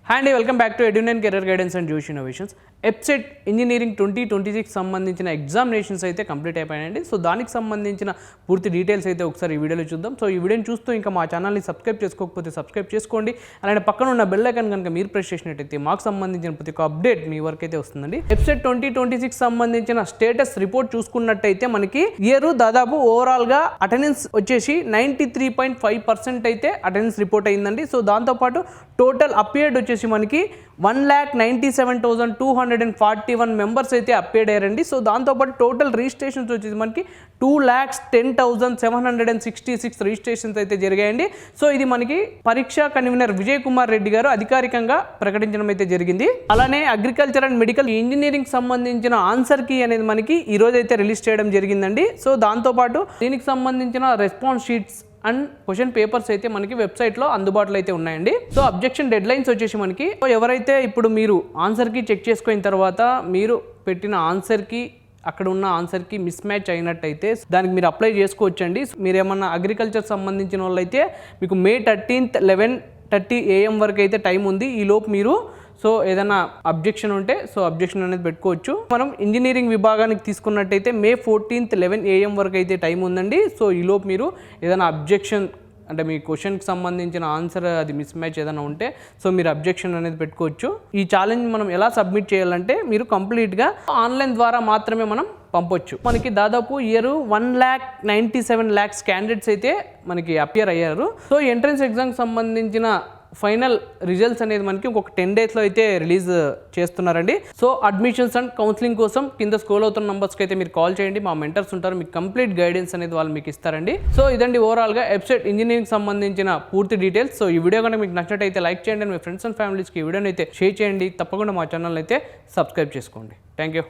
Hi అండి, welcome back to Edunine career guidance and Josh innovations. EAPCET engineering 2026 సంబంధించిన examinations అయితే complete అయిపోయాయండి. So దానికి సంబంధించిన పూర్తి డీటెయిల్స్ అయితే ఒకసారి ఈ వీడియోలో చూద్దాం. సో ఈ వీడియోని చూస్తూ ఇంకా మా ఛానల్ని సబ్స్క్రైబ్ చేసుకోకపోతే సబ్స్క్రైబ్ చేసుకోండి. అలానే పక్కన ఉన్న బెల్ ఐకాన్ కనుక మీరు ప్రెస్ చేసినట్టయితే మాకు సంబంధించిన ప్రతి ఒక్క అప్డేట్ మీ వరకు అయితే వస్తుందండి. ఎప్సెట్ 2026 సంబంధించిన స్టేటస్ రిపోర్ట్ చూసుకున్నట్టయితే మనకి ఇయర్ దాదాపు ఓవరాల్గా అటెండెన్స్ వచ్చేసి 93.5% అయితే అటెండెన్స్ రిపోర్ట్ అయిందండి. సో దాంతోపాటు టోటల్ అపియర్డ్ వచ్చేసి మనకి 1,97,241 మెంబర్స్ అయితే అపేర్డ్ అయ్యారండి. సో దాంతోపాటు టోటల్ రిజిస్ట్రేషన్స్ వచ్చేసి మనకి 2,10,766 రిజిస్ట్రేషన్స్ అయితే జరిగాయండి. సో ఇది మనకి పరీక్ష కన్వీనర్ విజయ్ కుమార్ రెడ్డి గారు అధికారికంగా ప్రకటించడం అయితే జరిగింది. అలానే అగ్రికల్చర్ అండ్ మెడికల్ ఇంజనీరింగ్ సంబంధించిన ఆన్సర్ కీ అనేది మనకి ఈ రోజు అయితే రిలీజ్ చేయడం జరిగిందండి. సో దాంతోపాటు దీనికి సంబంధించిన response sheets and question papers అయితే మనకి వెబ్సైట్లో అందుబాటులో అయితే ఉన్నాయండి. సో అబ్జెక్షన్ డెడ్ లైన్స్ వచ్చేసి మనకి ఎవరైతే ఇప్పుడు మీరు ఆన్సర్కి చెక్ చేసుకున్న తర్వాత మీరు పెట్టిన ఆన్సర్కి అక్కడ ఉన్న ఆన్సర్కి మిస్ మ్యాచ్ అయినట్టయితే దానికి మీరు అప్లై చేసుకోవచ్చండి. మీరు ఏమన్నా అగ్రికల్చర్ సంబంధించిన వాళ్ళు అయితే మీకు May 13th 11:30 AM వరకు అయితే టైం ఉంది. ఈ లోపు మీరు సో ఏదైనా అబ్జెక్షన్ ఉంటే సో అబ్జెక్షన్ అనేది పెట్టుకోవచ్చు. మనం ఇంజనీరింగ్ విభాగానికి తీసుకున్నట్టయితే May 14th 11 AM వరకు అయితే టైం ఉందండి. సో ఈలోపు మీరు ఏదైనా అబ్జెక్షన్ అంటే మీ క్వశ్చన్కి సంబంధించిన ఆన్సర్ అది మిస్ మ్యాచ్ ఏదైనా ఉంటే సో మీరు అబ్జెక్షన్ అనేది పెట్టుకోవచ్చు. ఈ ఛాలెంజ్ మనం ఎలా సబ్మిట్ చేయాలంటే మీరు కంప్లీట్గా ఆన్లైన్ ద్వారా మాత్రమే మనం పంపొచ్చు. మనకి దాదాపు ఇయర్ 1,97,00,000 క్యాండిడేట్స్ అయితే మనకి అపియర్ అయ్యారు. సో ఎంట్రన్స్ ఎగ్జామ్కి సంబంధించిన ఫైనల్ రిజల్ట్స్ అనేది మనకి ఇంకొక 10 డేస్లో అయితే రిలీజ్ చేస్తున్నారండి. సో అడ్మిషన్స్ అండ్ కౌన్సిలింగ్ కోసం కింద స్క్రోల్ అవుతున్న నంబర్స్కి అయితే మీరు కాల్ చేయండి. మా మెంటర్స్ ఉంటారు, మీకు కంప్లీట్ గైడెన్స్ అనేది వాళ్ళు మీకు ఇస్తారండి. సో ఇదండి ఓవరాల్గా ఎప్సెట్ ఇంజనీరింగ్ సంబంధించిన పూర్తి డీటెయిల్స్. సో ఈ వీడియో కనుక మీకు నచ్చినట్టయితే లైక్ చేయండి. మీ ఫ్రెండ్స్ అండ్ ఫ్యామిలీస్కి ఈ వీడియోని అయితే షేర్ చేయండి. తప్పకుండా మా ఛానల్ అయితే సబ్స్క్రైబ్ చేసుకోండి. Thank you.